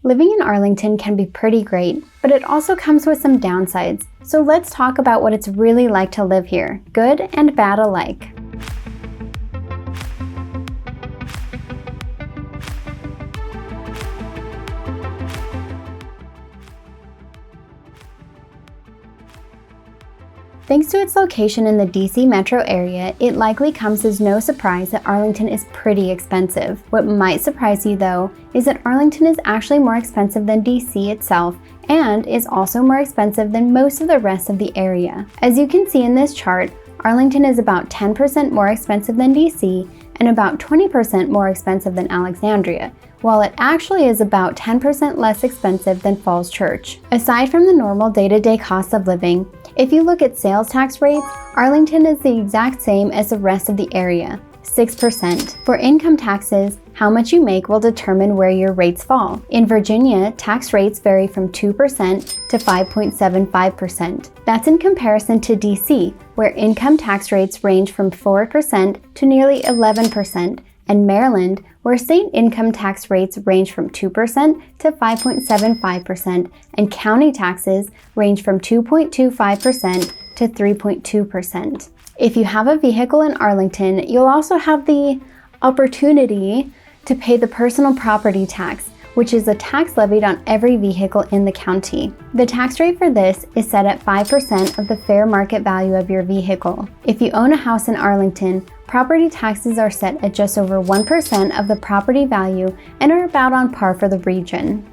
Living in Arlington can be pretty great, but it also comes with some downsides. So let's talk about what it's really like to live here, good and bad alike. Thanks to its location in the DC metro area, it likely comes as no surprise that Arlington is pretty expensive. What might surprise you though, is that Arlington is actually more expensive than DC itself and is also more expensive than most of the rest of the area. As you can see in this chart, Arlington is about 10% more expensive than DC and about 20% more expensive than Alexandria, while it actually is about 10% less expensive than Falls Church. Aside from the normal day-to-day costs of living, if you look at sales tax rates, Arlington is the exact same as the rest of the area, 6%. For income taxes, how much you make will determine where your rates fall. In Virginia, tax rates vary from 2% to 5.75%. That's in comparison to DC, where income tax rates range from 4% to nearly 11%, and Maryland, where state income tax rates range from 2% to 5.75%, and county taxes range from 2.25% to 3.2%. If you have a vehicle in Arlington, you'll also have the opportunity to pay the personal property tax, which is a tax levied on every vehicle in the county. The tax rate for this is set at 5% of the fair market value of your vehicle. If you own a house in Arlington, property taxes are set at just over 1% of the property value and are about on par for the region.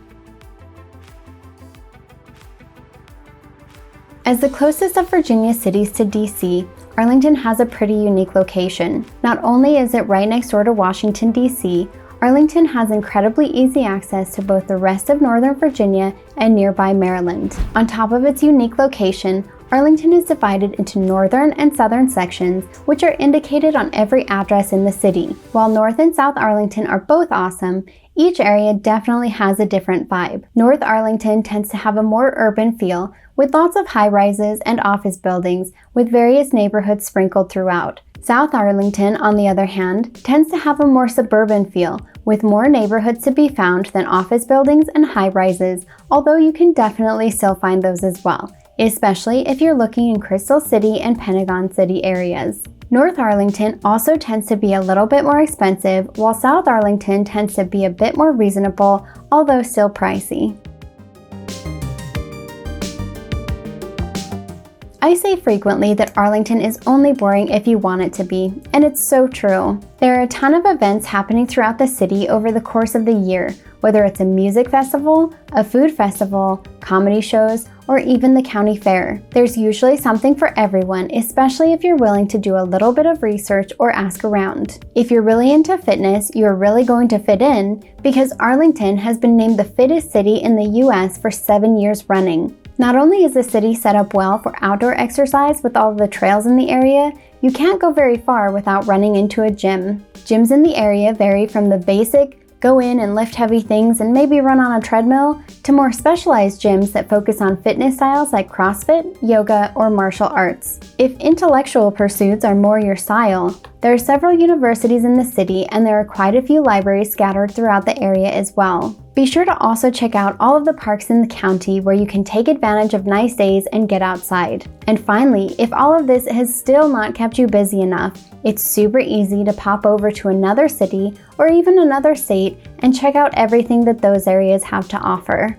As the closest of Virginia cities to DC, Arlington has a pretty unique location. Not only is it right next door to Washington, D.C., Arlington has incredibly easy access to both the rest of Northern Virginia and nearby Maryland. On top of its unique location, Arlington is divided into northern and southern sections, which are indicated on every address in the city. While North and South Arlington are both awesome, each area definitely has a different vibe. North Arlington tends to have a more urban feel, with lots of high-rises and office buildings, with various neighborhoods sprinkled throughout. South Arlington, on the other hand, tends to have a more suburban feel, with more neighborhoods to be found than office buildings and high-rises, although you can definitely still find those as well, especially if you're looking in Crystal City and Pentagon City areas. North Arlington also tends to be a little bit more expensive, while South Arlington tends to be a bit more reasonable, although still pricey. I say frequently that Arlington is only boring if you want it to be, and it's so true. There are a ton of events happening throughout the city over the course of the year, whether it's a music festival, a food festival, comedy shows, or even the county fair. There's usually something for everyone, especially if you're willing to do a little bit of research or ask around. If you're really into fitness, you're really going to fit in, because Arlington has been named the fittest city in the US for 7 years running. Not only is the city set up well for outdoor exercise with all of the trails in the area, you can't go very far without running into a gym. Gyms in the area vary from the basic, go in and lift heavy things and maybe run on a treadmill, to more specialized gyms that focus on fitness styles like CrossFit, yoga, or martial arts. If intellectual pursuits are more your style, there are several universities in the city and there are quite a few libraries scattered throughout the area as well. Be sure to also check out all of the parks in the county where you can take advantage of nice days and get outside. And finally, if all of this has still not kept you busy enough, it's super easy to pop over to another city or even another state and check out everything that those areas have to offer.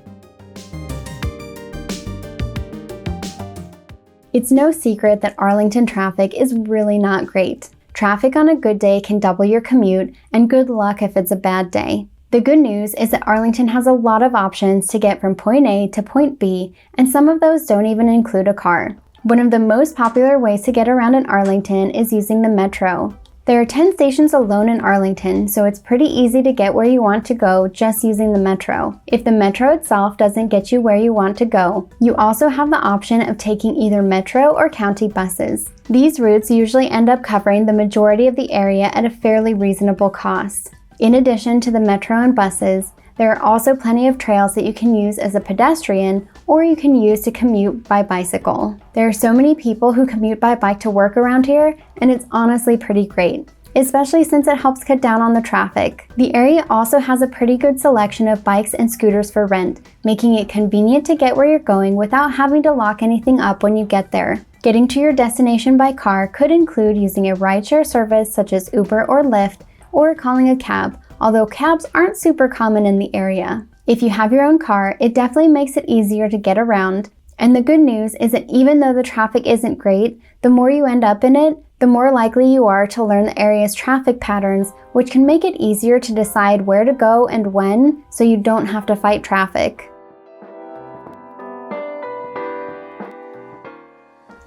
It's no secret that Arlington traffic is really not great. Traffic on a good day can double your commute, and good luck if it's a bad day. The good news is that Arlington has a lot of options to get from point A to point B, and some of those don't even include a car. One of the most popular ways to get around in Arlington is using the metro. There are 10 stations alone in Arlington, so it's pretty easy to get where you want to go just using the metro. If the metro itself doesn't get you where you want to go, you also have the option of taking either metro or county buses. These routes usually end up covering the majority of the area at a fairly reasonable cost. In addition to the metro and buses, there are also plenty of trails that you can use as a pedestrian or you can use to commute by bicycle. There are so many people who commute by bike to work around here, and it's honestly pretty great. especially since it helps cut down on the traffic. The area also has a pretty good selection of bikes and scooters for rent, making it convenient to get where you're going without having to lock anything up when you get there. Getting to your destination by car could include using a rideshare service such as Uber or Lyft, or calling a cab, although cabs aren't super common in the area. If you have your own car, it definitely makes it easier to get around. And the good news is that even though the traffic isn't great, the more you end up in it, the more likely you are to learn the area's traffic patterns, which can make it easier to decide where to go and when, so you don't have to fight traffic.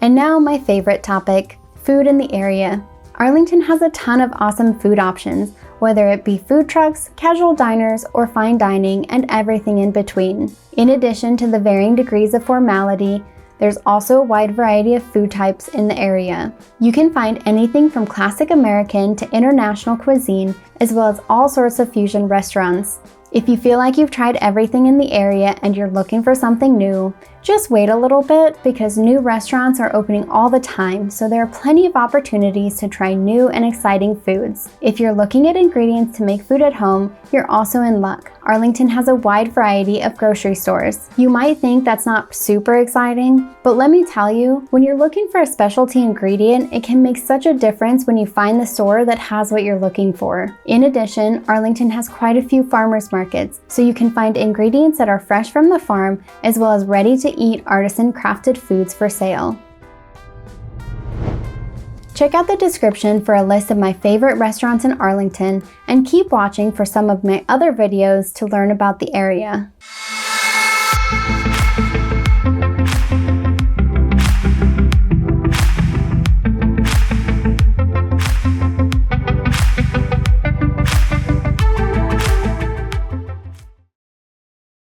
And now my favorite topic, food in the area. Arlington has a ton of awesome food options, whether it be food trucks, casual diners, or fine dining, and everything in between. In addition to the varying degrees of formality, there's also a wide variety of food types in the area. You can find anything from classic American to international cuisine, as well as all sorts of fusion restaurants. If you feel like you've tried everything in the area and you're looking for something new, just wait a little bit because new restaurants are opening all the time, so there are plenty of opportunities to try new and exciting foods. If you're looking at ingredients to make food at home, you're also in luck. Arlington has a wide variety of grocery stores. You might think that's not super exciting, but let me tell you, when you're looking for a specialty ingredient, it can make such a difference when you find the store that has what you're looking for. In addition, Arlington has quite a few farmers markets, so you can find ingredients that are fresh from the farm as well as ready to eat artisan crafted foods for sale. Check out the description for a list of my favorite restaurants in Arlington, and keep watching for some of my other videos to learn about the area.